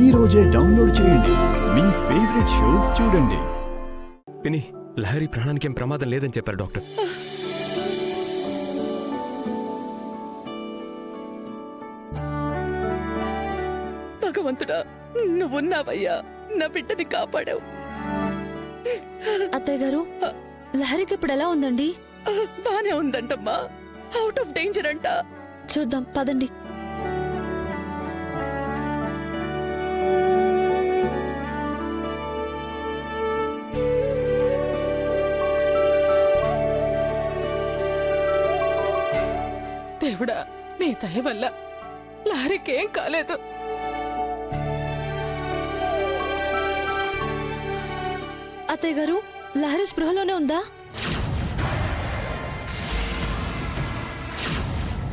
ఈ రోజే డౌన్లోడ్ చేయండి. మీ ఫేవరెట్ షోస్ చూడండి. పిన్ని, లహరి ప్రాణానికి ఏం ప్రమాదం లేదని చెప్పారు డాక్టర్. భగవంతుడా, నువ్వున్నావయ్యా, నా బిడ్డని కాపాడావు. అత్తయ్య గారు, లహరికి ఇప్పుడు ఎలా ఉందండి? బానే ఉందంటమ్మా, అవుట్ ఆఫ్ డేంజర్ అంట. చూద్దాం పదండి. దేవుడా, నీ దయ వల్ల లారీకేం కాలేదు. అత్తయ్య గారు, లహరి స్పృహలోనే ఉందా?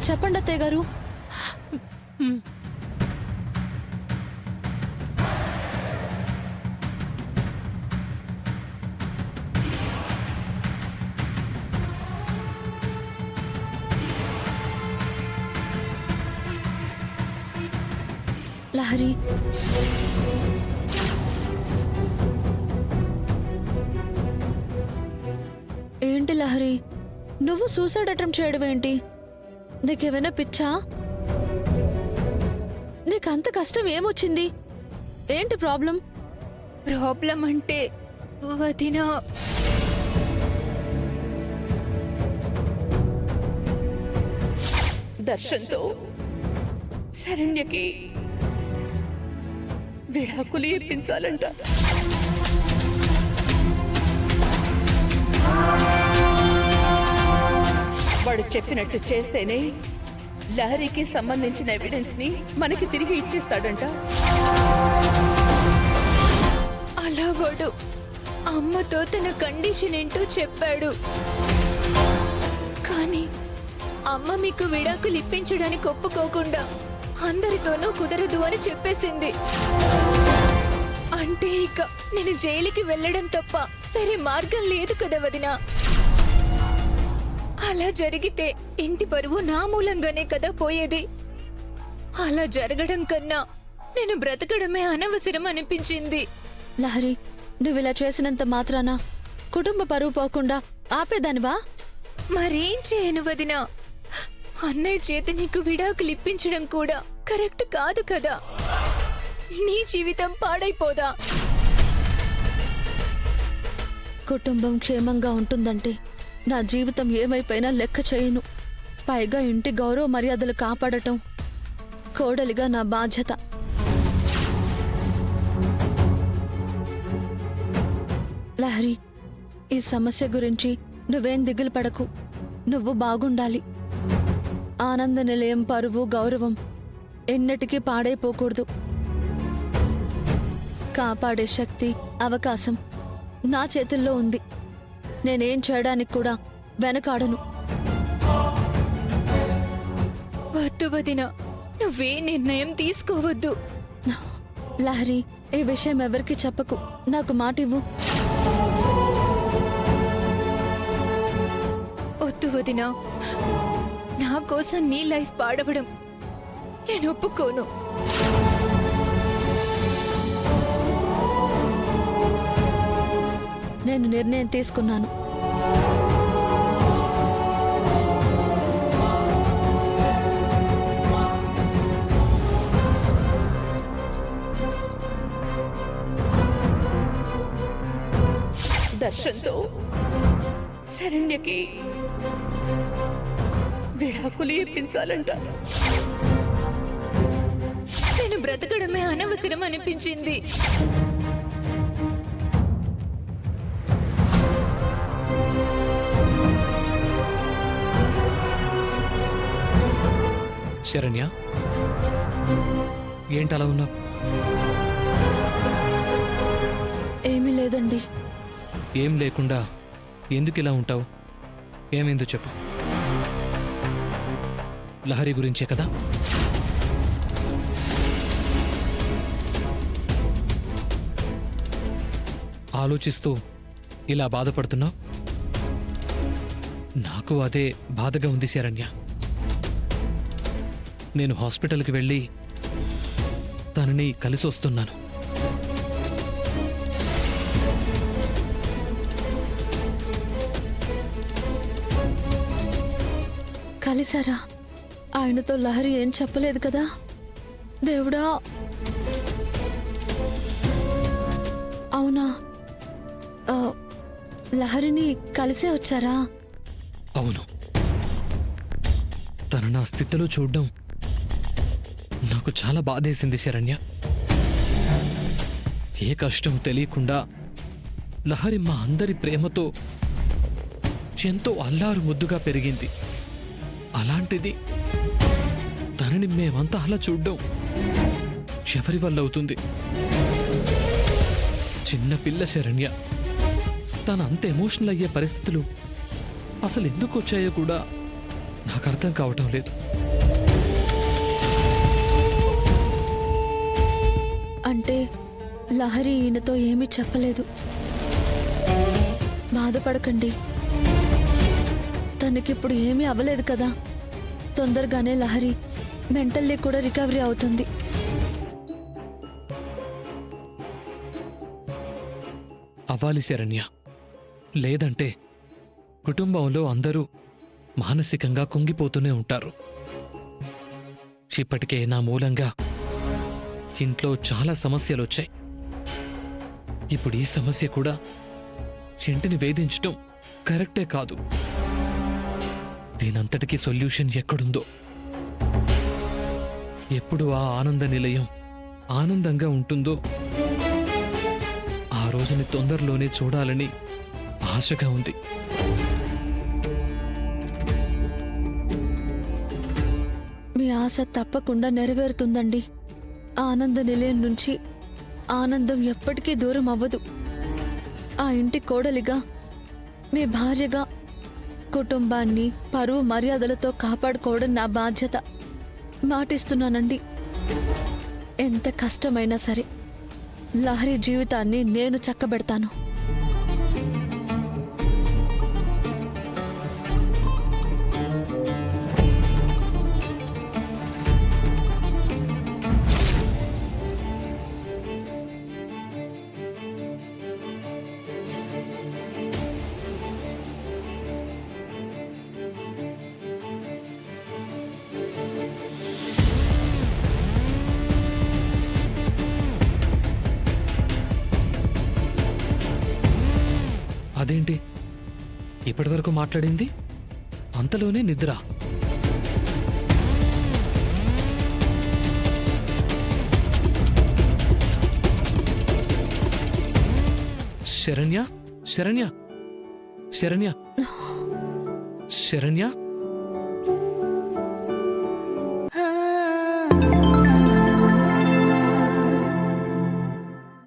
చెప్పండి అత్తయ్య గారు. లహరి, ఏంటి లహరి, నువ్వు సూసైడ్ అటెంప్ట్ చేయడం ఏంటి? నీకేమైనా పిచ్చా? నీకంత కష్టం ఏమొచ్చింది? ఏంటి ప్రాబ్లం? ప్రాబ్లం అంటే వదినా, దర్శన్తో శరణ్యకి విడాకులు ఇప్పించాలంట. వాడు చెప్పినట్టు చేస్తేనే లహరికి సంబంధించిన ఎవిడెన్స్ ని మనకి తిరిగి ఇచ్చేస్తాడంట. అలా వాడు అమ్మతో తన కండిషన్ ఏంటో చెప్పాడు. కానీ అమ్మ మీకు విడాకులు ఇప్పించడానికి ఒప్పుకోకుండా అందరితోనూ కుదరదు అని చెప్పేసింది. అంటే ఇక నేను జైలుకి వెళ్ళడం తప్ప వేరే మార్గం లేదు కదా వదినా. అలా జరిగితే ఇంటి పరువు నా మూలంగానే కదా పోయేది. అలా జరగడం కన్నా నేను బ్రతకడమే అనవసరం అనిపించింది. లహరి, నువ్విలా చేసినంత మాత్రాన కుటుంబ పరువు పోకుండా ఆపేదానివా? మరేం చేయను వదినా, అన్నయ్య చేత నీకు విడాకులు ఇప్పించడం కూడా కరెక్ట్ కాదు కదా. నీ జీవితం పాడైపోదా? కుటుంబం క్షేమంగా ఉంటుందంటే నా జీవితం ఏమైపోయినా లెక్క చేయను. పైగా ఇంటి గౌరవ మర్యాదలు కాపాడటం కోడలిగా నా బాధ్యత. లహరి, ఈ సమస్య గురించి నువ్వేం దిగులు పడకు. నువ్వు బాగుండాలి. ఆనంద నిలయం పరువు గౌరవం ఎన్నటికీ పాడైపోకూడదు. కాపాడే శక్తి అవకాశం నా చేతుల్లో ఉంది. నేనేం చేయడానికి కూడా వెనకాడను. వద్దు వదినా, నువ్వే నిర్ణయం తీసుకోవద్దు. లహరి, ఈ విషయం ఎవరికి చెప్పకు. నాకు మాట ఇవ్వు. వద్దు వదినా, నా కోసం నీ లైఫ్ పాడవడం నేను ఒప్పుకోను. నేను నిర్ణయం తీసుకున్నాను. దర్శన్తో శరణ్యకి విడాకులు ఇప్పించాలంట. నేను బ్రతకడమే అనవసరం అనిపించింది. శరణ్య, ఏంటలా ఉన్నావు? ఏమీ లేదండి. ఏం లేకుండా ఎందుకు ఇలా ఉంటావు? ఏమైందో చెప్పు. లహరి గురించే కదా? ఆలోచిస్తూ ఇలా బాధపడుతున్నావు? నాకు అదే బాధగా ఉంది శరణ్య. నేను హాస్పిటల్కి వెళ్ళి తనని కలిసి వస్తున్నాను. కలిసారా? ఆయనతో లహరి ఏం చెప్పలేదు కదా? దేవుడా! అవునా? ఆ, లహరిని కలిసే వచ్చారా? అవును. తన నా స్థితిలో చూడ్డం నాకు చాలా బాధేసింది శరణ్య. ఏ కష్టం తెలియకుండా లహరి మా అందరి ప్రేమతో ఎంతో అల్లారు ముద్దుగా పెరిగింది. అలాంటిది తనని మేమంతా అలా చూడ్డం ఎవరి వల్ల అవుతుంది? చిన్న పిల్ల శరణ్య. తను అంత ఎమోషనల్ అయ్యే పరిస్థితులు అసలు ఎందుకు వచ్చాయో కూడా నాకు అర్థం కావటం లేదు. అంటే లహరి ఈయనతో ఏమీ చెప్పలేదు. బాధపడకండి, తనకిప్పుడు ఏమీ అవ్వలేదు కదా. తొందరగానే లహరి మెంటల్లీ కూడా రికవరీ అవుతుంది. అవ్వాలి శరణ్య. లేదంటే కుటుంబంలో అందరూ మానసికంగా కుంగిపోతూనే ఉంటారు. ఇప్పటికే నా మూలంగా ఇంట్లో చాలా సమస్యలు వచ్చాయి. ఇప్పుడు ఈ సమస్య కూడా ఇంటిని వేధించటం కరెక్టే కాదు. దీనంతటికీ సొల్యూషన్ ఎక్కడుందో? ఎప్పుడు ఆ ఆనంద నిలయం ఆనందంగా ఉంటుందో ఆ రోజుని తొందరలోనే చూడాలని ఆశగా ఉంది. మీ ఆశ తప్పకుండా నెరవేరుతుందండి. ఆనంద నిలయం నుంచి ఆనందం ఎప్పటికీ దూరం అవ్వదు. ఆ ఇంటి కోడలిగా, మీ భార్యగా కుటుంబాన్ని పరువు మర్యాదలతో కాపాడుకోవడం నా బాధ్యత. మాటిస్తున్నానండి. ఎంత కష్టమైనా సరే లహరి జీవితాన్ని నేను చక్కబెడతాను. అదేంటి ఇప్పటివరకు మాట్లాడింది అంతలోనే నిద్ర? శరణ్య, శరణ్య, శరణ్య, శరణ్య.